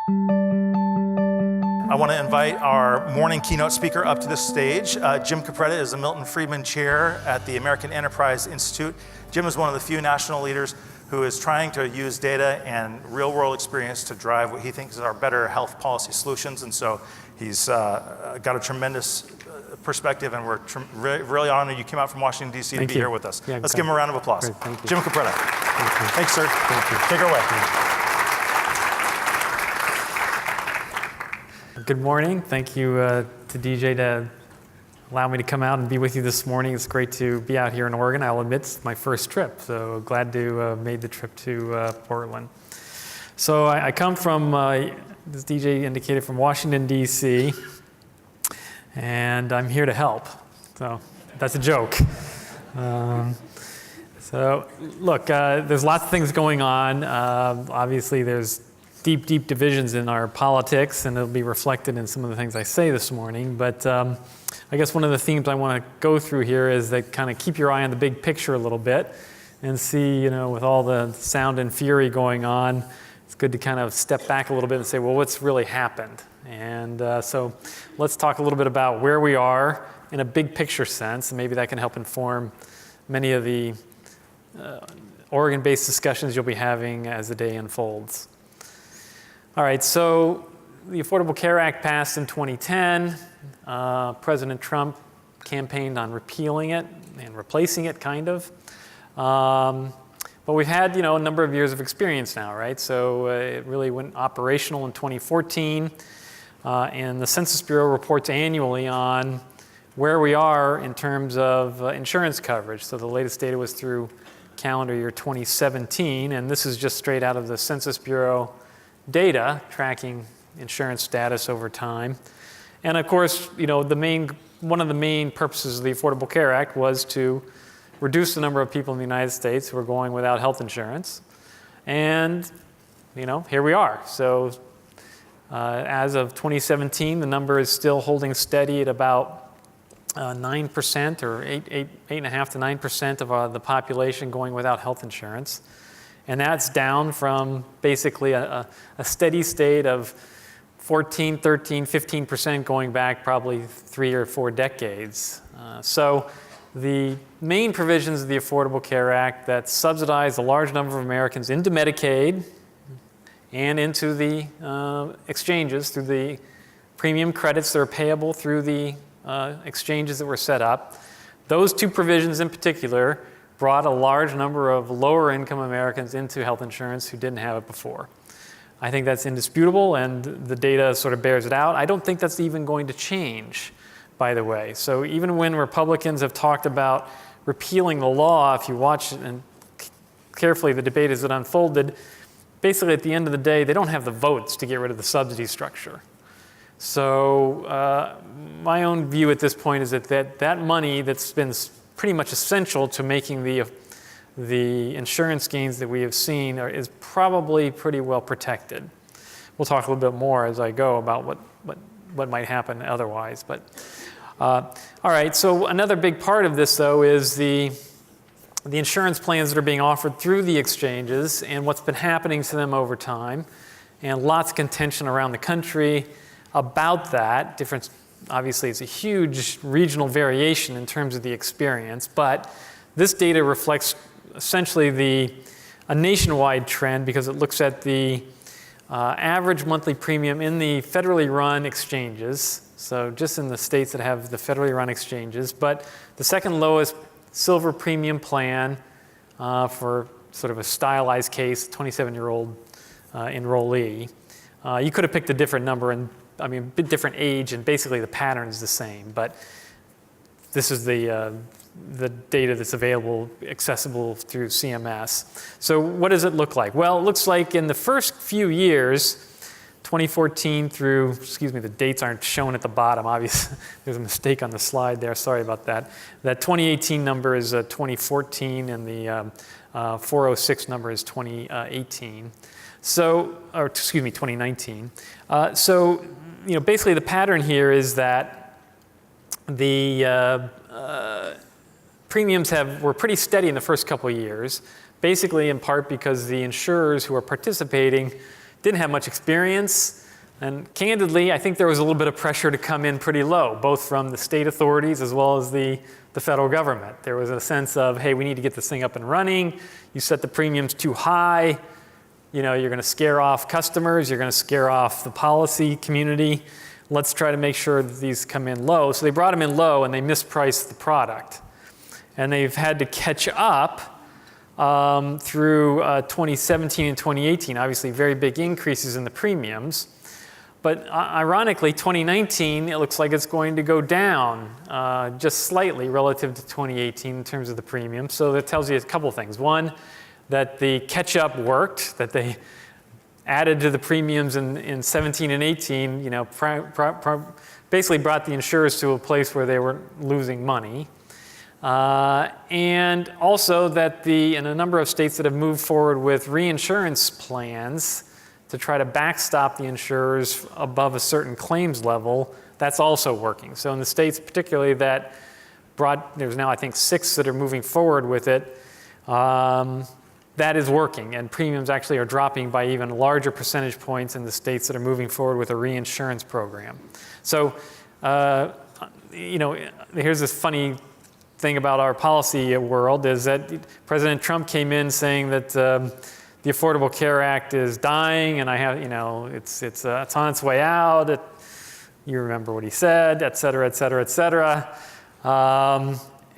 I want to invite our morning keynote speaker up to the stage. Jim Capretta is the Milton Friedman Chair at the American Enterprise Institute. Jim is one of the few national leaders who is trying to use data and real-world experience to drive what he thinks are better health policy solutions. And so he's got a tremendous perspective, and we're really honored you came out from Washington, D.C. to be here with us. Yeah, Let's give him a round of applause. Great, thank you. Jim Capretta. Thanks, sir. Thank you. Take her away. Good morning. Thank you to DJ to allow me to come out and be with you this morning. It's great to be out here in Oregon. I'll admit it's my first trip, so glad to have made the trip to Portland. So I come from, as DJ indicated, from Washington, D.C., and I'm here to help. So that's a joke. So look, there's lots of things going on. Obviously, there's deep divisions in our politics, and it'll be reflected in some of the things I say this morning. But I guess one of the themes I want to go through here is that kind of keep your eye on the big picture a little bit and see, with all the sound and fury going on, it's good to kind of step back a little bit and say, well, what's really happened? And so let's talk a little bit about where we are in a big picture sense, and maybe that can help inform many of the Oregon-based discussions you'll be having as the day unfolds. All right, so the Affordable Care Act passed in 2010. President Trump campaigned on repealing it and replacing it, kind of. But we've had, a number of years of experience now, right? So it really went operational in 2014. And the Census Bureau reports annually on where we are in terms of insurance coverage. So the latest data was through calendar year 2017. And this is just straight out of the Census Bureau data tracking insurance status over time. And of course, one of the main purposes of the Affordable Care Act was to reduce the number of people in the United States who are going without health insurance. And, here we are. So as of 2017, the number is still holding steady at about 9% or 8.5% to 9% of the population going without health insurance. And that's down from basically a steady state of 14, 13, 15% going back probably 3 or 4 decades. So the main provisions of the Affordable Care Act that subsidize a large number of Americans into Medicaid and into the exchanges through the premium credits that are payable through the exchanges that were set up. Those two provisions in particular brought a large number of lower income Americans into health insurance who didn't have it before. I think that's indisputable, and the data sort of bears it out. I don't think that's even going to change, by the way. So even when Republicans have talked about repealing the law, if you watch and carefully the debate as it unfolded, basically at the end of the day, they don't have the votes to get rid of the subsidy structure. So my own view at this point is that money that's been pretty much essential to making the insurance gains that we have seen is probably pretty well protected. We'll talk a little bit more as I go about what might happen otherwise. But all right, so another big part of this, though, is the insurance plans that are being offered through the exchanges and what's been happening to them over time, and lots of contention around the country about that. Obviously, it's a huge regional variation in terms of the experience, but this data reflects essentially a nationwide trend because it looks at the average monthly premium in the federally run exchanges, so just in the states that have the federally run exchanges, but the second lowest silver premium plan for sort of a stylized case, 27-year-old enrollee. You could have picked a different number and a bit different age, and basically the pattern is the same, but this is the data that's available, accessible through CMS. So what does it look like? Well, it looks like in the first few years, 2014 through, the dates aren't shown at the bottom, obviously. There's a mistake on the slide there, sorry about that. That 2018 number is 2014, and the 406 number is 2018. So, 2019. So, basically the pattern here is that the premiums were pretty steady in the first couple of years, basically in part because the insurers who are participating didn't have much experience. And candidly, I think there was a little bit of pressure to come in pretty low, both from the state authorities as well as the federal government. There was a sense of, hey, we need to get this thing up and running. You set the premiums too high, you're going to scare off customers, you're going to scare off the policy community. Let's try to make sure that these come in low. So they brought them in low and they mispriced the product. And they've had to catch up through 2017 and 2018, obviously very big increases in the premiums. But ironically, 2019, it looks like it's going to go down just slightly relative to 2018 in terms of the premium. So that tells you a couple things. One, that the catch-up worked, that they added to the premiums in 17 and 18, basically brought the insurers to a place where they were losing money. And also that in a number of states that have moved forward with reinsurance plans to try to backstop the insurers above a certain claims level, that's also working. So in the states particularly that there's now I think 6 that are moving forward with it, that is working, and premiums actually are dropping by even larger percentage points in the states that are moving forward with a reinsurance program. So, here's this funny thing about our policy world is that President Trump came in saying that the Affordable Care Act is dying, and it's on its way out. You remember what he said, et cetera, et cetera, et cetera.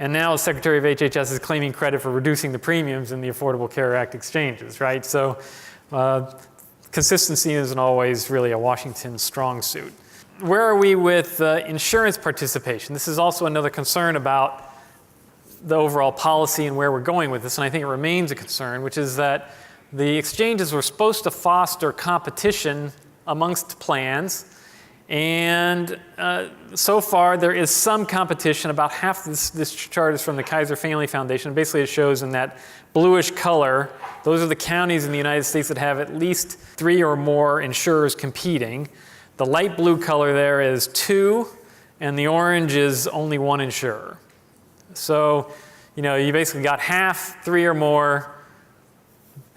And now the Secretary of HHS is claiming credit for reducing the premiums in the Affordable Care Act exchanges, right? So consistency isn't always really a Washington strong suit. Where are we with insurance participation? This is also another concern about the overall policy and where we're going with this, and I think it remains a concern, which is that the exchanges were supposed to foster competition amongst plans. And so far, there is some competition. About half this chart is from the Kaiser Family Foundation. Basically, it shows in that bluish color, those are the counties in the United States that have at least 3 or more insurers competing. The light blue color there is 2, and the orange is only 1 insurer. So, you basically got half, 3 or more,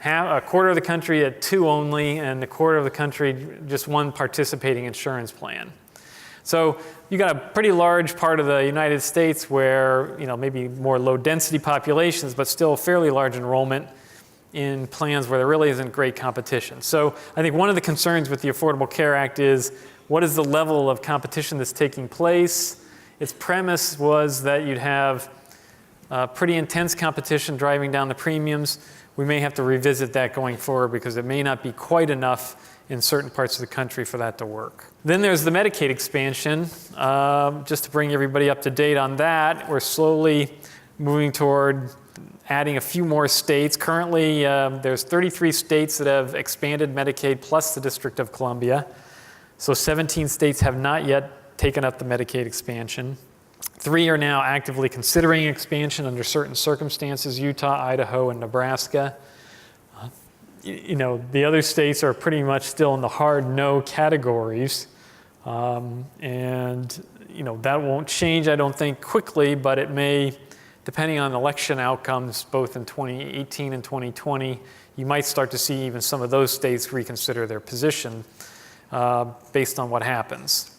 a quarter of the country at 2 only, and a quarter of the country just 1 participating insurance plan. So you got a pretty large part of the United States where maybe more low density populations, but still fairly large enrollment in plans where there really isn't great competition. So I think one of the concerns with the Affordable Care Act is what is the level of competition that's taking place? Its premise was that you'd have pretty intense competition driving down the premiums. We may have to revisit that going forward because it may not be quite enough in certain parts of the country for that to work. Then there's the Medicaid expansion. Just to bring everybody up to date on that, we're slowly moving toward adding a few more states. Currently, there's 33 states that have expanded Medicaid plus the District of Columbia. So 17 states have not yet taken up the Medicaid expansion. 3 are now actively considering expansion under certain circumstances: Utah, Idaho, and Nebraska. The other states are pretty much still in the hard no categories. And that won't change, I don't think, quickly, but it may, depending on election outcomes, both in 2018 and 2020, you might start to see even some of those states reconsider their position based on what happens.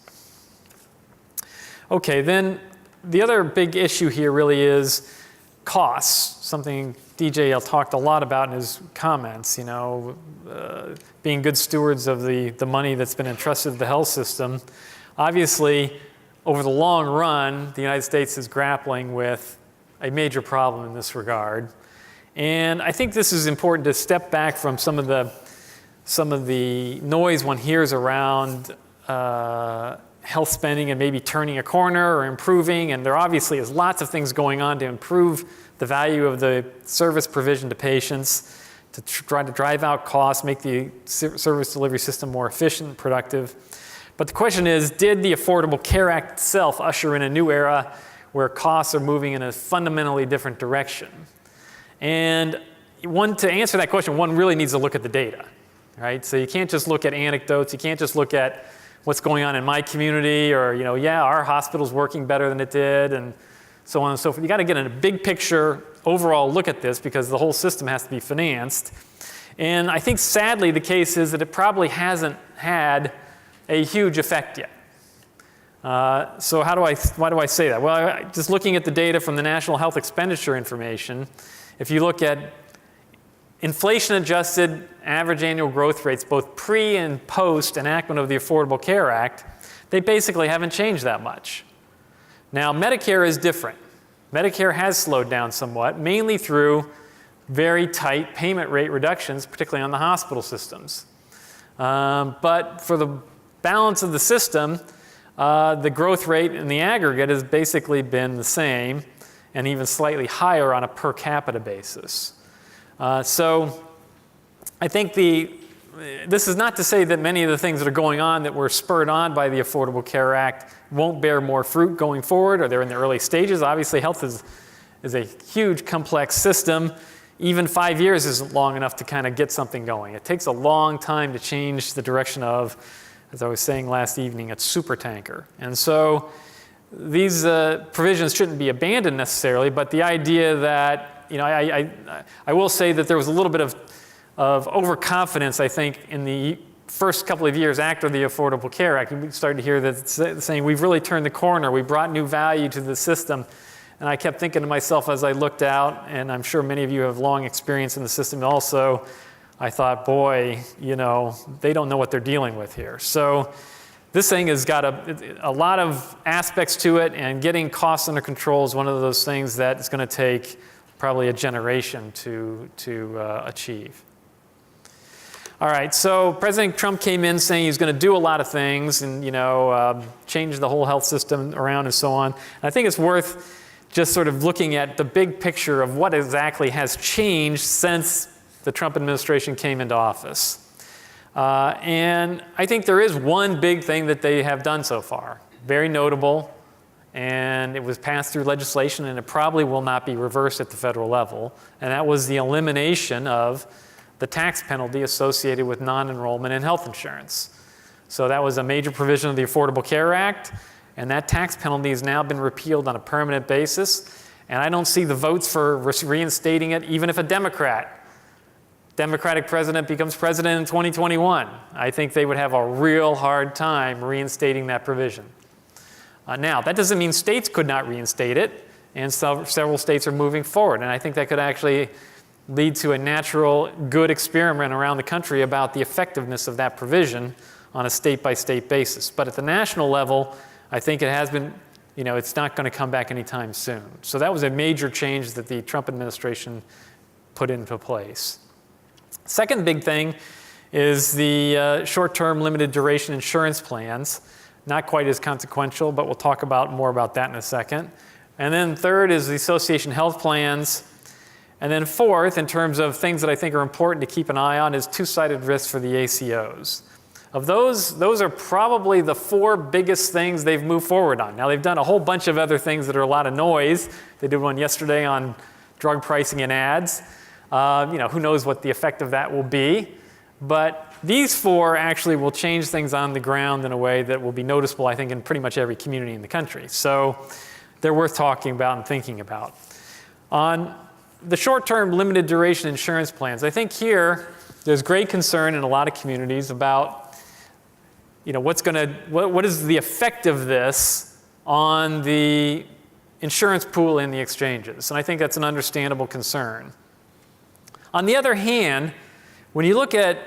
Okay, then the other big issue here really is costs, something DJ talked a lot about in his comments, being good stewards of the money that's been entrusted to the health system. Obviously, over the long run, the United States is grappling with a major problem in this regard. And I think this is important to step back from some of the noise one hears around health spending and maybe turning a corner or improving, and there obviously is lots of things going on to improve the value of the service provision to patients, to try to drive out costs, make the service delivery system more efficient and productive. But the question is, did the Affordable Care Act itself usher in a new era where costs are moving in a fundamentally different direction? And to answer that question, one really needs to look at the data, right? So you can't just look at anecdotes, you can't just look at what's going on in my community, or, our hospital's working better than it did, and so on and so forth. You got to get in a big picture, overall look at this, because the whole system has to be financed. And I think sadly the case is that it probably hasn't had a huge effect yet. So why do I say that? Well, just looking at the data from the National Health Expenditure Information, if you look at inflation-adjusted average annual growth rates, both pre and post enactment of the Affordable Care Act, they basically haven't changed that much. Now, Medicare is different. Medicare has slowed down somewhat, mainly through very tight payment rate reductions, particularly on the hospital systems. But for the balance of the system, the growth rate in the aggregate has basically been the same and even slightly higher on a per capita basis. So I think this is not to say that many of the things that are going on that were spurred on by the Affordable Care Act won't bear more fruit going forward, or they're in the early stages. Obviously, health is a huge, complex system. Even 5 years isn't long enough to kind of get something going. It takes a long time to change the direction of, as I was saying last evening, a supertanker. And so these provisions shouldn't be abandoned necessarily, but the idea that, I will say that there was a little bit of overconfidence, I think, in the first couple of years after the Affordable Care Act. We started to hear that saying, we've really turned the corner, we brought new value to the system. And I kept thinking to myself as I looked out, and I'm sure many of you have long experience in the system also, I thought, boy, they don't know what they're dealing with here. So this thing has got a lot of aspects to it, and getting costs under control is one of those things that is going to take probably a generation to achieve. All right, so President Trump came in saying he's going to do a lot of things and, change the whole health system around and so on. And I think it's worth just sort of looking at the big picture of what exactly has changed since the Trump administration came into office. And I think there is one big thing that they have done so far, very notable, and it was passed through legislation, and it probably will not be reversed at the federal level, and that was the elimination of the tax penalty associated with non-enrollment in health insurance. So that was a major provision of the Affordable Care Act, and that tax penalty has now been repealed on a permanent basis, and I don't see the votes for reinstating it, even if a Democratic president becomes president in 2021. I think they would have a real hard time reinstating that provision. Now, that doesn't mean states could not reinstate it, and several states are moving forward, and I think that could actually lead to a natural, good experiment around the country about the effectiveness of that provision on a state-by-state basis. But at the national level, I think it has been, it's not going to come back anytime soon. So that was a major change that the Trump administration put into place. Second big thing is the short-term limited duration insurance plans. Not quite as consequential, but we'll talk more about that in a second. And then third is the association health plans. And then fourth, in terms of things that I think are important to keep an eye on, is two-sided risk for the ACOs. Of those are probably the four biggest things they've moved forward on. Now, they've done a whole bunch of other things that are a lot of noise. They did one yesterday on drug pricing and ads. Who knows what the effect of that will be. But these four actually will change things on the ground in a way that will be noticeable, I think, in pretty much every community in the country. So they're worth talking about and thinking about. On the short-term limited duration insurance plans, I think here there's great concern in a lot of communities about what is the effect of this on the insurance pool in the exchanges? And I think that's an understandable concern. On the other hand, when you look at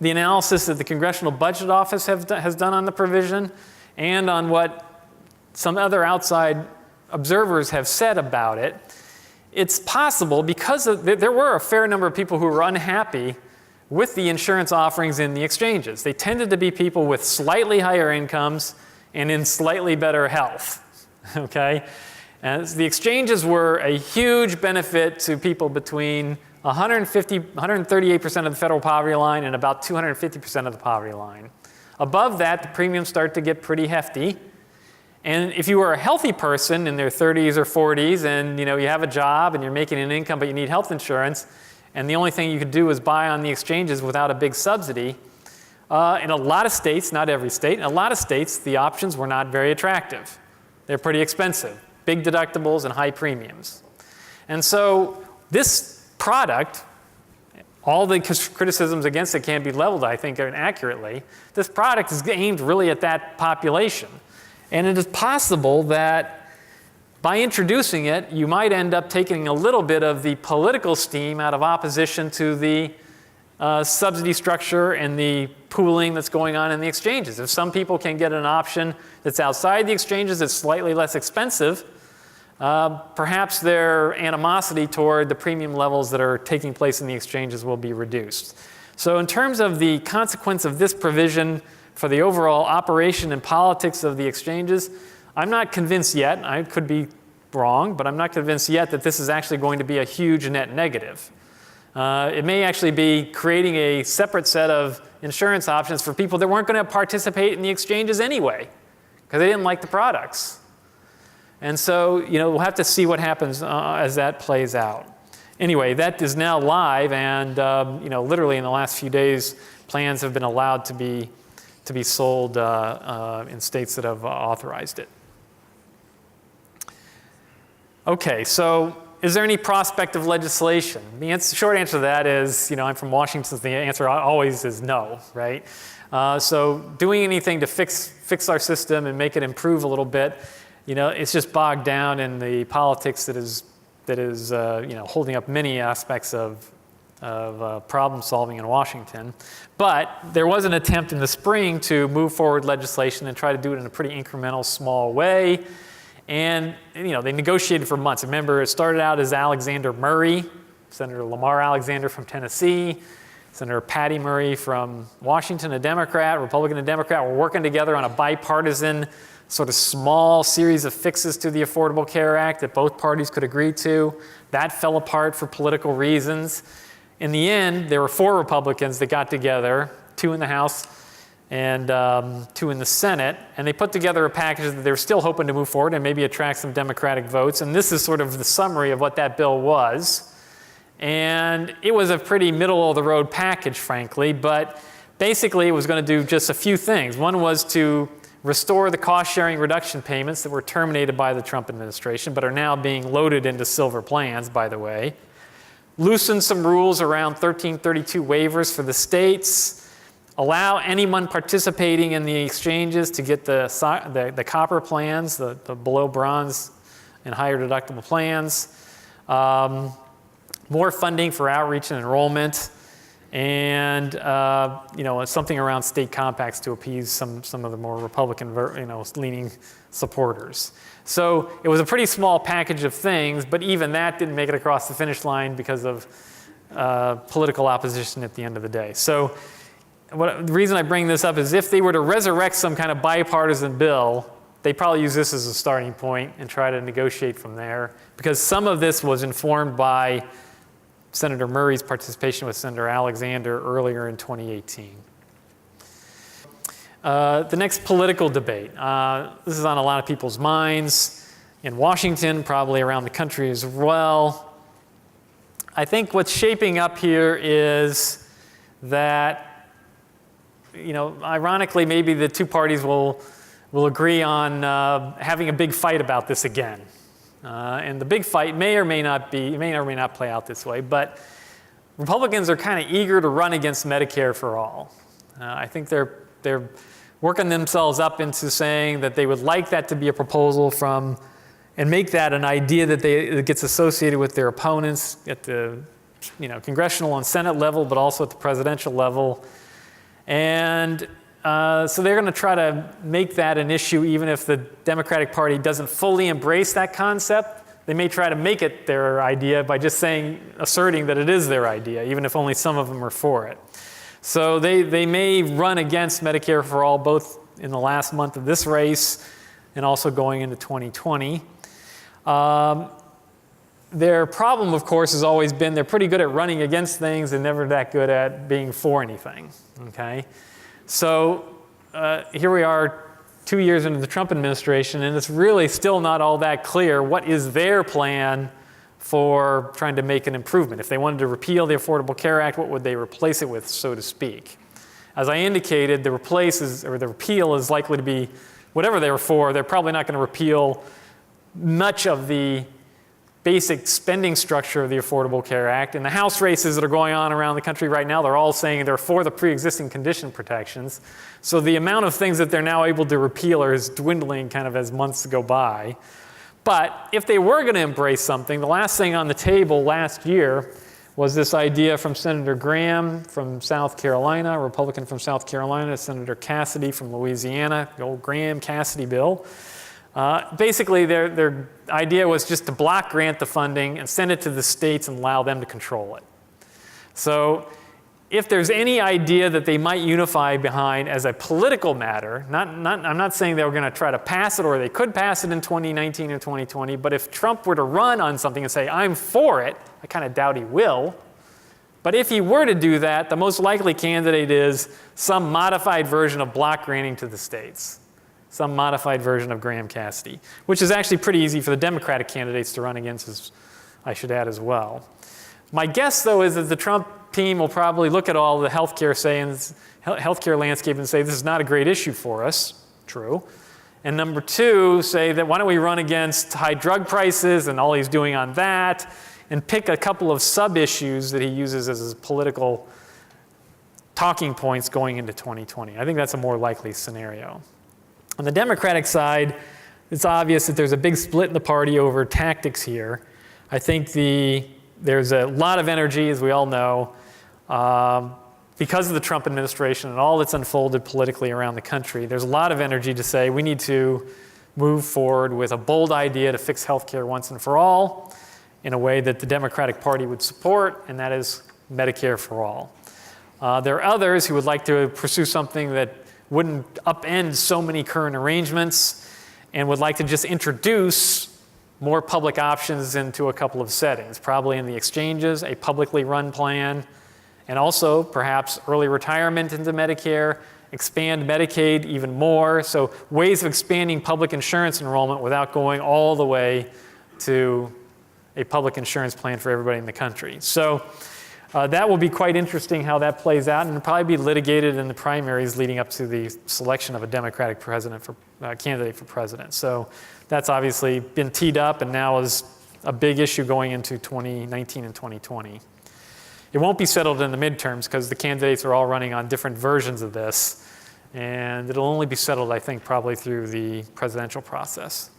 the analysis that the Congressional Budget Office has done on the provision and on what some other outside observers have said about it, it's possible because there were a fair number of people who were unhappy with the insurance offerings in the exchanges. They tended to be people with slightly higher incomes and in slightly better health, okay? And the exchanges were a huge benefit to people between 138% of the federal poverty line and about 250% of the poverty line. Above that, the premiums start to get pretty hefty. And if you were a healthy person in their 30s or 40s and you have a job and you're making an income but you need health insurance, and the only thing you could do is buy on the exchanges without a big subsidy, in a lot of states, not every state, in a lot of states, the options were not very attractive. They're pretty expensive, big deductibles and high premiums. And so this product all the criticisms against it can be leveled, I think, accurately. This product is aimed really at that population. And it is possible that by introducing it, you might end up taking a little bit of the political steam out of opposition to the subsidy structure and the pooling that's going on in the exchanges. If some people can get an option that's outside the exchanges that's slightly less expensive, perhaps their animosity toward the premium levels that are taking place in the exchanges will be reduced. So in terms of the consequence of this provision for the overall operation and politics of the exchanges, I'm not convinced yet, I could be wrong, but I'm not convinced yet that this is actually going to be a huge net negative. It may actually be creating a separate set of insurance options for people that weren't going to participate in the exchanges anyway, because they didn't like the products. And so, we'll have to see what happens as that plays out. Anyway, that is now live, and literally in the last few days, plans have been allowed to be sold in states that have authorized it. Okay, so is there any prospect of legislation? The short answer to that is, I'm from Washington, so the answer always is no, right? So doing anything to fix our system and make it improve a little bit, it's just bogged down in the politics that is holding up many aspects of problem solving in Washington. But there was an attempt in the spring to move forward legislation and try to do it in a pretty incremental, small way. And they negotiated for months. Remember, it started out as Alexander Murray, Senator Lamar Alexander from Tennessee, Senator Patty Murray from Washington, a Democrat, Republican and Democrat, were working together on a bipartisan sort of small series of fixes to the Affordable Care Act that both parties could agree to. That fell apart for political reasons. In the end, there were 4 Republicans that got together, 2 in the House and 2 in the Senate, and they put together a package that they were still hoping to move forward and maybe attract some Democratic votes. And this is sort of the summary of what that bill was. And it was a pretty middle-of-the-road package, frankly, but basically it was going to do just a few things. One was to restore the cost-sharing reduction payments that were terminated by the Trump administration, but are now being loaded into silver plans, by the way. Loosen some rules around 1332 waivers for the states. Allow anyone participating in the exchanges to get the copper plans, the below bronze and higher deductible plans. More funding for outreach and enrollment. And something around state compacts to appease some of the more Republican leaning supporters. So it was a pretty small package of things, but even that didn't make it across the finish line because of political opposition at the end of the day. So the reason I bring this up is if they were to resurrect some kind of bipartisan bill, they'd probably use this as a starting point and try to negotiate from there, because some of this was informed by Senator Murray's participation with Senator Alexander earlier in 2018. The next political debate. This is on a lot of people's minds in Washington, probably around the country as well. I think what's shaping up here is that, ironically, maybe the 2 parties will agree on having a big fight about this again. And the big fight may or may not play out this way, but Republicans are kind of eager to run against Medicare for all. I think they're working themselves up into saying that they would like that to be a proposal and make that an idea that gets associated with their opponents at the congressional and Senate level, but also at the presidential level. And so they're going to try to make that an issue even if the Democratic Party doesn't fully embrace that concept. They may try to make it their idea by just asserting that it is their idea, even if only some of them are for it. So they may run against Medicare for all, both in the last month of this race and also going into 2020. Their problem, of course, has always been they're pretty good at running against things and never that good at being for anything, okay? So here we are 2 years into the Trump administration, and it's really still not all that clear what is their plan for trying to make an improvement. If they wanted to repeal the Affordable Care Act, what would they replace it with, so to speak? As I indicated, the repeal is likely to be whatever they were for. They're probably not going to repeal much of the basic spending structure of the Affordable Care Act. And the House races that are going on around the country right now, they're all saying they're for the pre-existing condition protections. So the amount of things that they're now able to repeal is dwindling kind of as months go by. But if they were going to embrace something, the last thing on the table last year was this idea from Senator Graham from South Carolina, a Republican from South Carolina, Senator Cassidy from Louisiana, the old Graham-Cassidy bill. Basically, their idea was just to block grant the funding and send it to the states and allow them to control it. So if there's any idea that they might unify behind as a political matter, I'm not saying they were going to try to pass it or they could pass it in 2019 or 2020, but if Trump were to run on something and say, I'm for it, I kind of doubt he will. But if he were to do that, the most likely candidate is some modified version of block granting to the states. Some modified version of Graham-Cassidy, which is actually pretty easy for the Democratic candidates to run against, as I should add as well. My guess, though, is that the Trump team will probably look at all the healthcare landscape and say, this is not a great issue for us. True. And number two, say that why don't we run against high drug prices and all he's doing on that, and pick a couple of sub-issues that he uses as his political talking points going into 2020. I think that's a more likely scenario. On the Democratic side, it's obvious that there's a big split in the party over tactics here. I think there's a lot of energy, as we all know, because of the Trump administration and all that's unfolded politically around the country. There's a lot of energy to say we need to move forward with a bold idea to fix healthcare once and for all in a way that the Democratic Party would support, and that is Medicare for all. There are others who would like to pursue something that wouldn't upend so many current arrangements and would like to just introduce more public options into a couple of settings, probably in the exchanges, a publicly run plan, and also perhaps early retirement into Medicare, expand Medicaid even more. So ways of expanding public insurance enrollment without going all the way to a public insurance plan for everybody in the country. So that will be quite interesting how that plays out, and it'll probably be litigated in the primaries leading up to the selection of a Democratic candidate for president. So that's obviously been teed up and now is a big issue going into 2019 and 2020. It won't be settled in the midterms because the candidates are all running on different versions of this, and it'll only be settled, I think, probably through the presidential process.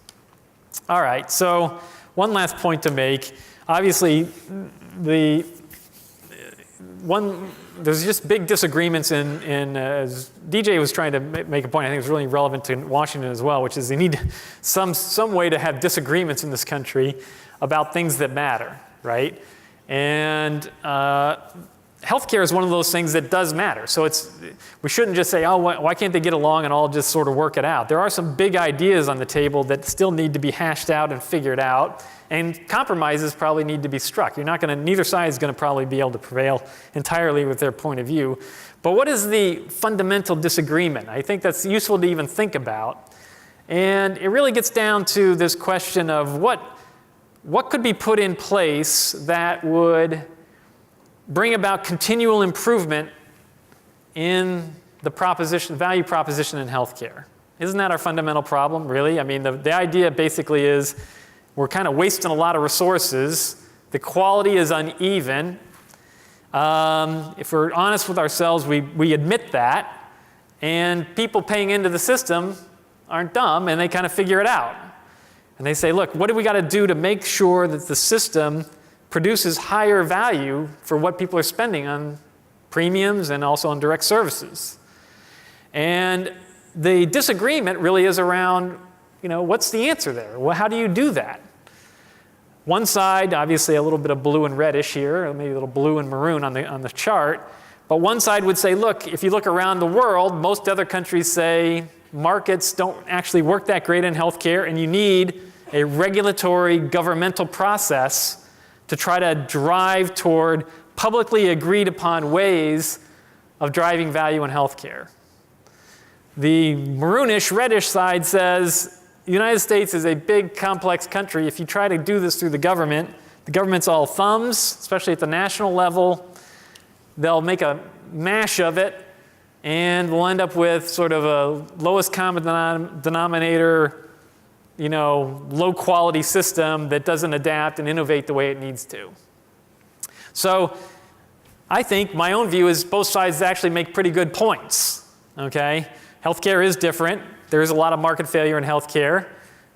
All right, so one last point to make. Obviously, there's just big disagreements as DJ was trying to make a point, I think it's really relevant to Washington as well, which is they need some way to have disagreements in this country about things that matter, right? And healthcare is one of those things that does matter. So we shouldn't just say, oh, why can't they get along and all just sort of work it out? There are some big ideas on the table that still need to be hashed out and figured out, and compromises probably need to be struck. Neither side is going to probably be able to prevail entirely with their point of view. But what is the fundamental disagreement? I think that's useful to even think about. And it really gets down to this question of what could be put in place that would bring about continual improvement in the value proposition in healthcare. Isn't that our fundamental problem, really? I mean, the idea basically is we're kind of wasting a lot of resources. The quality is uneven. If we're honest with ourselves, we admit that. And people paying into the system aren't dumb, and they kind of figure it out. And they say, look, what do we got to do to make sure that the system produces higher value for what people are spending on premiums and also on direct services? And the disagreement really is around, what's the answer there? Well, how do you do that? One side, obviously a little bit of blue and reddish here, or maybe a little blue and maroon on the chart, but one side would say, look, if you look around the world, most other countries say markets don't actually work that great in healthcare, and you need a regulatory governmental process to try to drive toward publicly agreed upon ways of driving value in healthcare. The maroonish, reddish side says the United States is a big, complex country. If you try to do this through the government's all thumbs, especially at the national level. They'll make a mash of it, and we'll end up with sort of a lowest common denominator, low quality system that doesn't adapt and innovate the way it needs to. So I think my own view is both sides actually make pretty good points, okay? Healthcare is different. There is a lot of market failure in healthcare,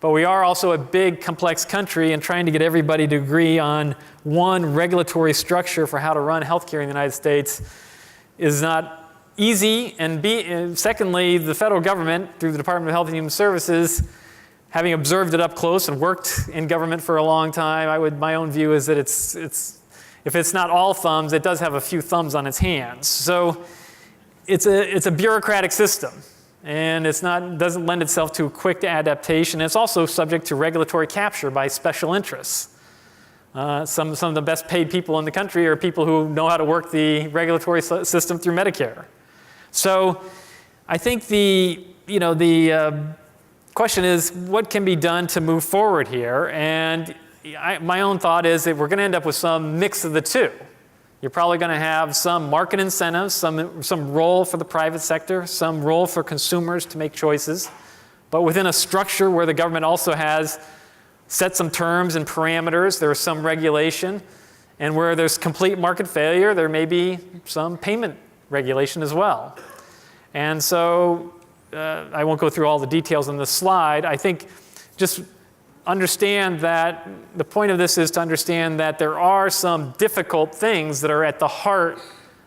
but we are also a big, complex country, and trying to get everybody to agree on one regulatory structure for how to run healthcare in the United States is not easy. And secondly, the federal government, through the Department of Health and Human Services, having observed it up close and worked in government for a long time, my own view is that if it's not all thumbs, it does have a few thumbs on its hands. So it's a bureaucratic system, and doesn't lend itself to quick adaptation. It's also subject to regulatory capture by special interests. Some of the best paid people in the country are people who know how to work the regulatory system through Medicare. So I think the question is, what can be done to move forward here? And my own thought is that we're going to end up with some mix of the two. You're probably going to have some market incentives, some role for the private sector, some role for consumers to make choices, but within a structure where the government also has set some terms and parameters. There's some regulation, and where there's complete market failure, there may be some payment regulation as well. And so I won't go through all the details on this slide. I think just understand that the point of this is to understand that there are some difficult things that are at the heart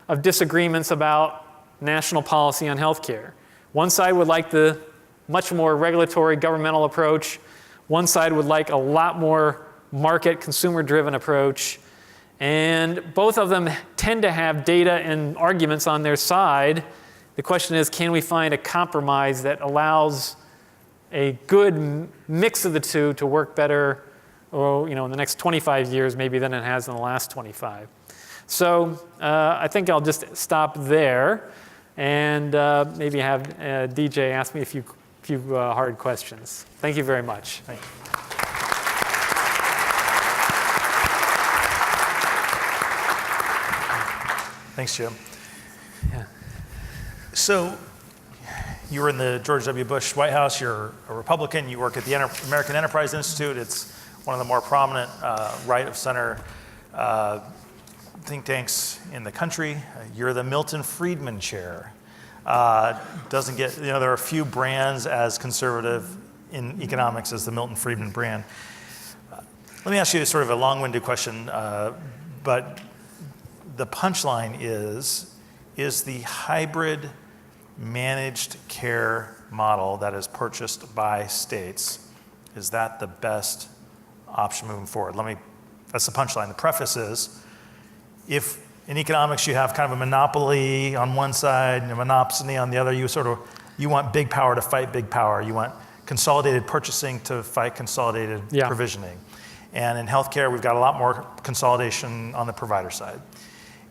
of disagreements about national policy on healthcare. One side would like the much more regulatory governmental approach. One side would like a lot more market, consumer-driven approach. And both of them tend to have data and arguments on their side. The question is, can we find a compromise that allows a good mix of the two to work better, in the next 25 years maybe than it has in the last 25. So I think I'll just stop there and maybe have DJ ask me a few hard questions. Thank you very much. Thank you. Thanks, Jim. Yeah. So you were in the George W. Bush White House. You're a Republican. You work at the American Enterprise Institute. It's one of the more prominent right-of-center think tanks in the country. You're the Milton Friedman Chair. Doesn't get, there are a few brands as conservative in economics as the Milton Friedman brand. Let me ask you sort of a long-winded question, but the punchline is the hybrid managed care model that is purchased by states, is that the best option moving forward? That's the punchline. The preface is, if in economics you have kind of a monopoly on one side and a monopsony on the other, you want big power to fight big power. You want consolidated purchasing to fight consolidated provisioning. And in healthcare, we've got a lot more consolidation on the provider side.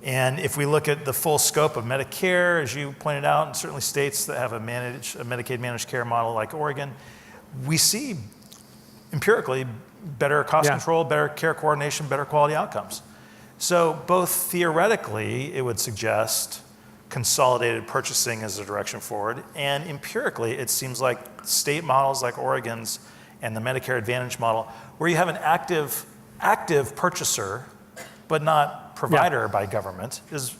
And if we look at the full scope of Medicare, as you pointed out, and certainly states that have a Medicaid managed care model like Oregon, we see empirically better cost control, better care coordination, better quality outcomes. So both theoretically, it would suggest consolidated purchasing as a direction forward, and empirically, it seems like state models like Oregon's and the Medicare Advantage model, where you have an active purchaser, but not provider by government, is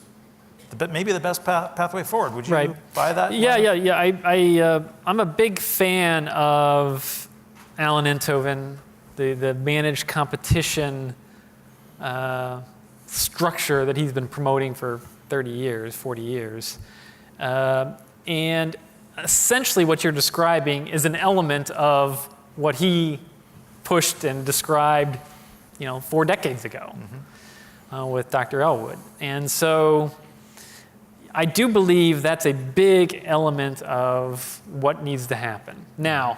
maybe the best pathway forward. Would you buy that? Yeah. I'm a big fan of Alan Enthoven, the managed competition structure that he's been promoting for 30 years, 40 years. And essentially what you're describing is an element of what he pushed and described 4 decades ago. With Dr. Elwood. And so I do believe that's a big element of what needs to happen. Now,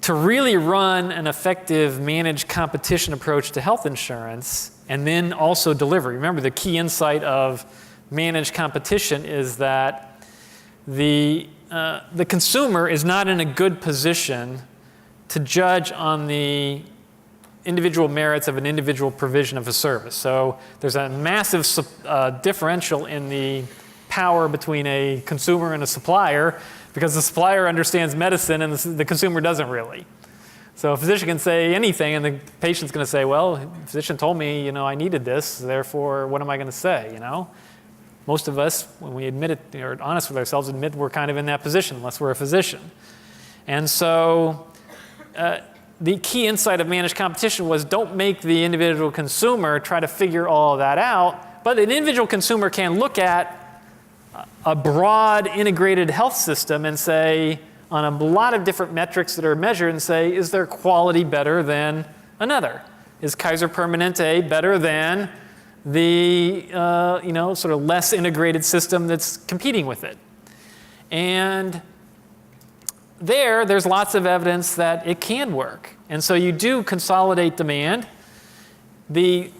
to really run an effective managed competition approach to health insurance and then also deliver, remember the key insight of managed competition is that the consumer is not in a good position to judge on the individual merits of an individual provision of a service. So there's a massive differential in the power between a consumer and a supplier because the supplier understands medicine and the consumer doesn't really. So a physician can say anything, and the patient's going to say, well, the physician told me, I needed this, therefore, what am I going to say, Most of us, when we admit it, or are honest with ourselves, admit we're kind of in that position, unless we're a physician. And so the key insight of managed competition was don't make the individual consumer try to figure all of that out, but an individual consumer can look at a broad integrated health system and say, on a lot of different metrics that are measured, and say, is their quality better than another? Is Kaiser Permanente better than the sort of less integrated system that's competing with it? And there's lots of evidence that it can work. And so you do consolidate demand. The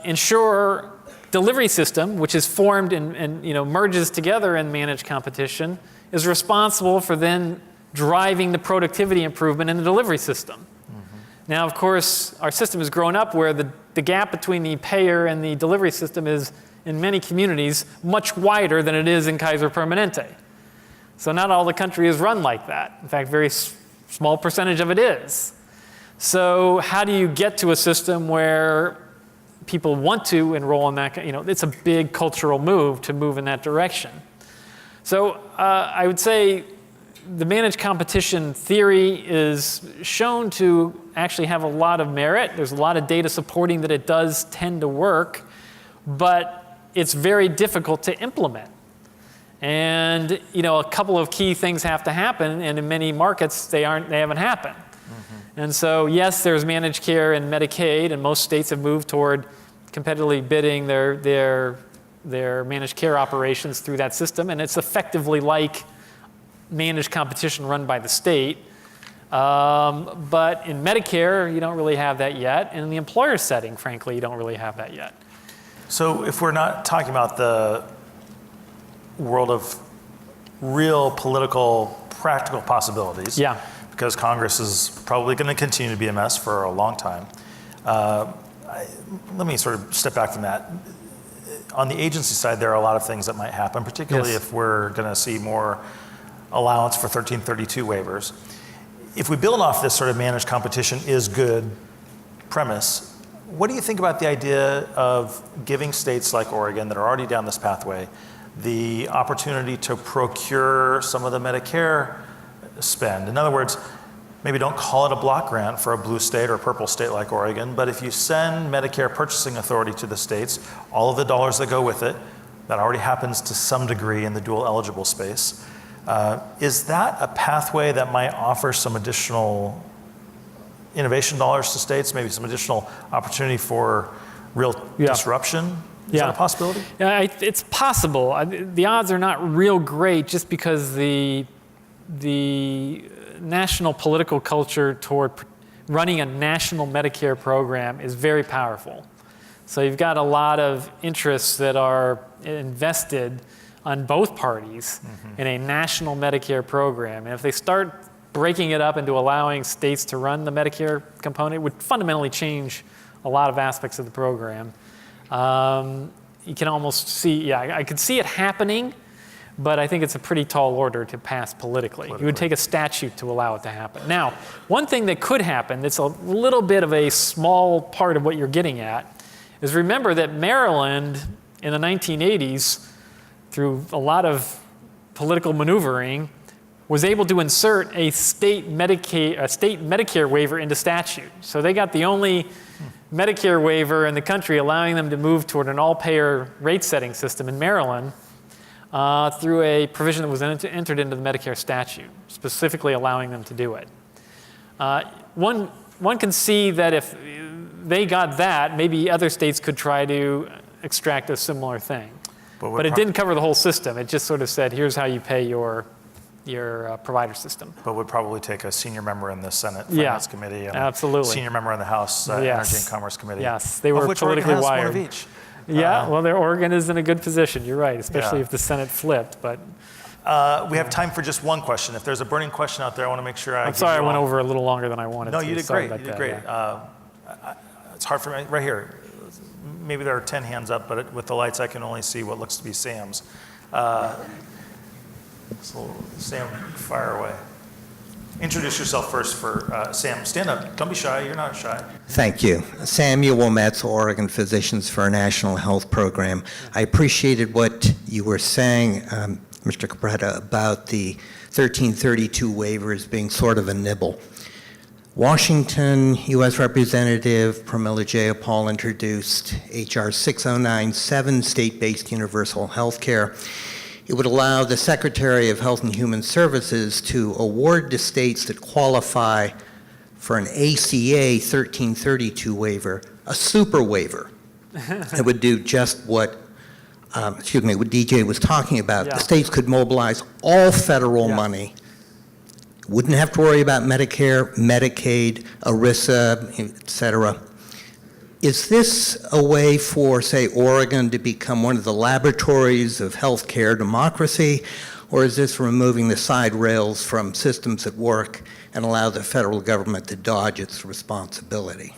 insurer delivery system, which is formed and merges together in managed competition, is responsible for then driving the productivity improvement in the delivery system. Mm-hmm. Now, of course, our system has grown up where the gap between the payer and the delivery system is, in many communities, much wider than it is in Kaiser Permanente. So not all the country is run like that. In fact, very small percentage of it is. So how do you get to a system where people want to enroll in that? It's a big cultural move to move in that direction. So I would say the managed competition theory is shown to actually have a lot of merit. There's a lot of data supporting that it does tend to work, but it's very difficult to implement. And a couple of key things have to happen, and in many markets they haven't happened. Mm-hmm. And so yes, there's managed care and Medicaid, and most states have moved toward competitively bidding their managed care operations through that system, and it's effectively like managed competition run by the state. But in Medicare, you don't really have that yet. And in the employer setting, frankly, you don't really have that yet. So if we're not talking about the world of real political, practical possibilities, yeah, because Congress is probably going to continue to be a mess for a long time, let me sort of step back from that. On the agency side, there are a lot of things that might happen, particularly if we're going to see more allowance for 1332 waivers. If we build off this sort of managed competition is good premise, what do you think about the idea of giving states like Oregon that are already down this pathway the opportunity to procure some of the Medicare spend? In other words, maybe don't call it a block grant for a blue state or a purple state like Oregon, but if you send Medicare purchasing authority to the states, all of the dollars that go with it, that already happens to some degree in the dual eligible space. Is that a pathway that might offer some additional innovation dollars to states, maybe some additional opportunity for real disruption? Is that a possibility? Yeah, it's possible. The odds are not real great just because the national political culture toward running a national Medicare program is very powerful. So you've got a lot of interests that are invested on both parties in a national Medicare program. And if they start breaking it up into allowing states to run the Medicare component, it would fundamentally change a lot of aspects of the program. You can almost see, I could see it happening, but I think it's a pretty tall order to pass politically. You would take a statute to allow it to happen. Now, one thing that could happen that's a little bit of a small part of what you're getting at is remember that Maryland in the 1980s, through a lot of political maneuvering, was able to insert a state Medicare waiver into statute. So they got the only Medicare waiver in the country allowing them to move toward an all-payer rate-setting system in Maryland through a provision that was entered into the Medicare statute, specifically allowing them to do it. One can see that if they got that, maybe other states could try to extract a similar thing. But it didn't cover the whole system. It just sort of said, here's how you pay your provider system. But would probably take a senior member in the Senate Finance Committee and absolutely. a senior member in the House Energy and Commerce Committee. Yes, they were politically Oregon has wired. One of each. Yeah, well, Oregon is in a good position. You're right, especially if the Senate flipped. But we have time for just one question. If there's a burning question out there, I want to make sure I'm sorry I went over a little longer than I wanted to. No, you did great. You did great. It's hard for me. Right here. Maybe there are 10 hands up, but with the lights, I can only see what looks to be Sam's. So Sam, fire away. introduce yourself first for Sam. Stand up. Don't be shy. You're not shy. Thank you. Samuel Metz, Oregon Physicians for a National Health Program. I appreciated what you were saying, Mr. Capretta, about the 1332 waivers being sort of a nibble. Washington, U.S. Representative Pramila Jayapal introduced H.R. 6097, state-based universal health care. It would allow the Secretary of Health and Human Services to award to states that qualify for an ACA 1332 waiver, a super waiver. It would do just what DJ was talking about. Yeah. The states could mobilize all federal money, wouldn't have to worry about Medicare, Medicaid, ERISA, et cetera. Is this a way for, say, Oregon to become one of the laboratories of healthcare democracy, or is this removing the side rails from systems that work and allow the federal government to dodge its responsibility?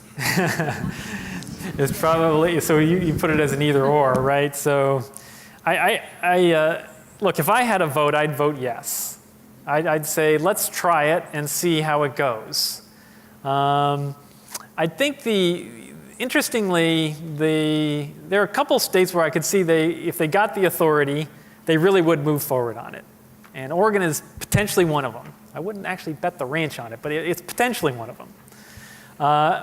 It's probably, so you put it as an either or, right? So look, if I had a vote, I'd vote yes. I'd say, let's try it and see how it goes. I think interestingly, there are a couple states where I could see if they got the authority, they really would move forward on it. And Oregon is potentially one of them. I wouldn't actually bet the ranch on it, but it's potentially one of them.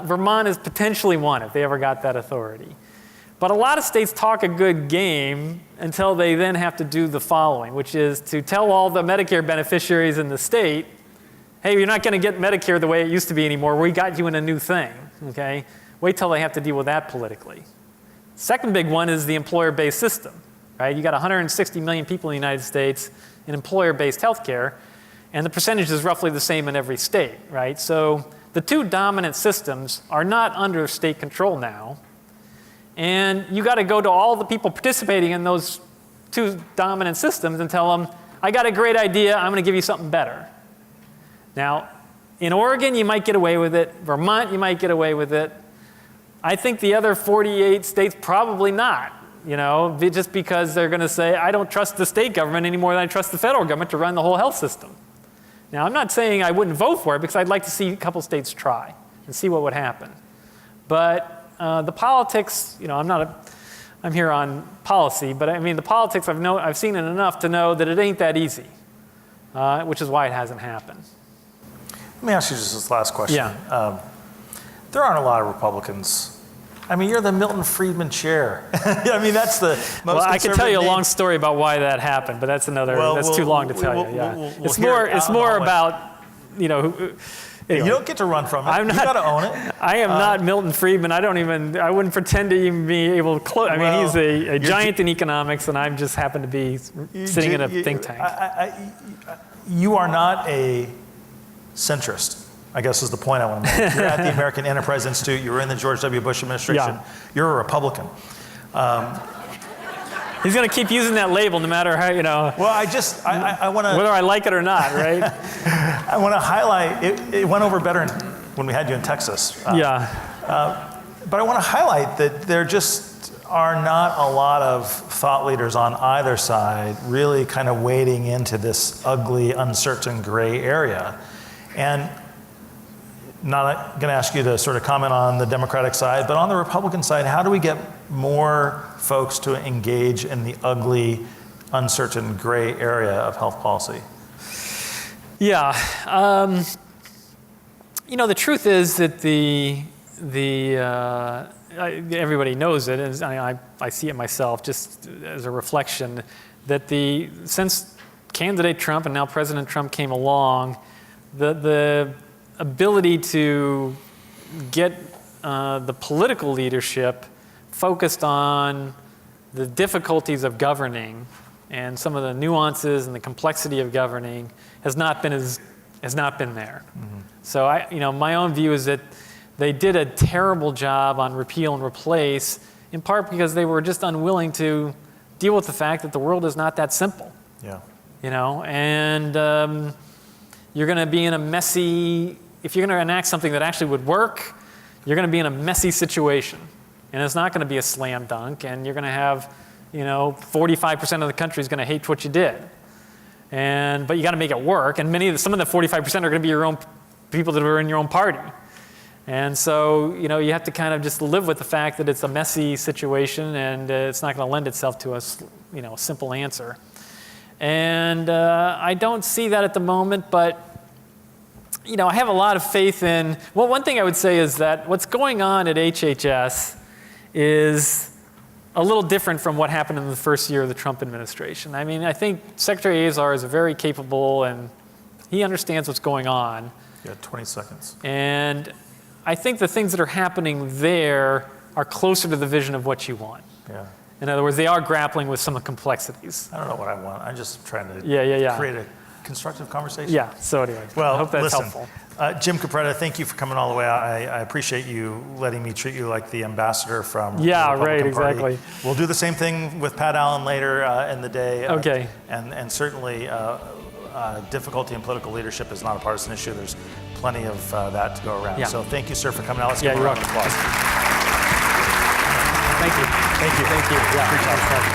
Vermont is potentially one if they ever got that authority. But a lot of states talk a good game until they then have to do the following, which is to tell all the Medicare beneficiaries in the state, hey, you're not going to get Medicare the way it used to be anymore. We got you in a new thing, okay? Wait till they have to deal with that politically. Second big one is the employer-based system, right? You got 160 million people in the United States in employer-based healthcare, and the percentage is roughly the same in every state, right? So the two dominant systems are not under state control now, and you got to go to all the people participating in those two dominant systems and tell them, I got a great idea, I'm going to give you something better. Now, in Oregon, you might get away with it. Vermont, you might get away with it. I think the other 48 states probably not, just because they're going to say, I don't trust the state government any more than I trust the federal government to run the whole health system. Now, I'm not saying I wouldn't vote for it because I'd like to see a couple states try and see what would happen. But the politics, I'm here on policy, but I mean, the politics I've seen it enough to know that it ain't that easy, which is why it hasn't happened. Let me ask you just this last question. Yeah. There aren't a lot of Republicans. I mean, you're the Milton Friedman Chair. I mean, that's the most Well, I could tell you a name. long story about why that happened, but that's too long to tell you. Yeah. It's more about, You don't get to run from it. You got to own it. I am not Milton Friedman. I wouldn't pretend to even be able to close. I mean, he's a giant in economics, and I just happen to be sitting in a think tank. You are not a centrist, I guess is the point I want to make. You're at the American Enterprise Institute. You were in the George W. Bush administration. Yeah. You're a Republican. He's going to keep using that label no matter how, Well, I want to... whether I like it or not, right? I want to highlight, it went over better when we had you in Texas. But I want to highlight that there just are not a lot of thought leaders on either side really kind of wading into this ugly, uncertain gray area. And not going to ask you to sort of comment on the Democratic side, but on the Republican side, how do we get more folks to engage in the ugly, uncertain gray area of health policy? Yeah. The truth is that everybody knows it, and I see it myself just as a reflection, that since candidate Trump and now President Trump came along, the ability to get the political leadership focused on the difficulties of governing and some of the nuances and the complexity of governing has not been there. Mm-hmm. So my own view is that they did a terrible job on repeal and replace, in part because they were just unwilling to deal with the fact that the world is not that simple. Yeah. And you're going to be in a messy, if you're going to enact something that actually would work, you're going to be in a messy situation. And it's not going to be a slam dunk, and you're going to have, 45% of the country is going to hate what you did. but you got to make it work. And some of the 45% are going to be your own people that are in your own party. And so, you have to kind of just live with the fact that it's a messy situation and it's not going to lend itself to a simple answer. And I don't see that at the moment, but I have a lot of faith in, well, one thing I would say is that what's going on at HHS is a little different from what happened in the first year of the Trump administration. I mean, I think Secretary Azar is very capable and he understands what's going on. You got 20 seconds. And I think the things that are happening there are closer to the vision of what you want. Yeah. In other words, they are grappling with some of the complexities. I don't know what I want. I'm just trying to create a constructive conversation. Yeah, so anyway, well, I hope that's listen, helpful. Jim Capretta, thank you for coming all the way out. I appreciate you letting me treat you like the ambassador from the Republican Party. Exactly. We'll do the same thing with Pat Allen later in the day. Okay. And certainly difficulty in political leadership is not a partisan issue. There's plenty of that to go around. Yeah. So thank you, sir, for coming out. Let's give a you're round of applause. Thank you. Thank you. Thank you. Yeah. Appreciate it.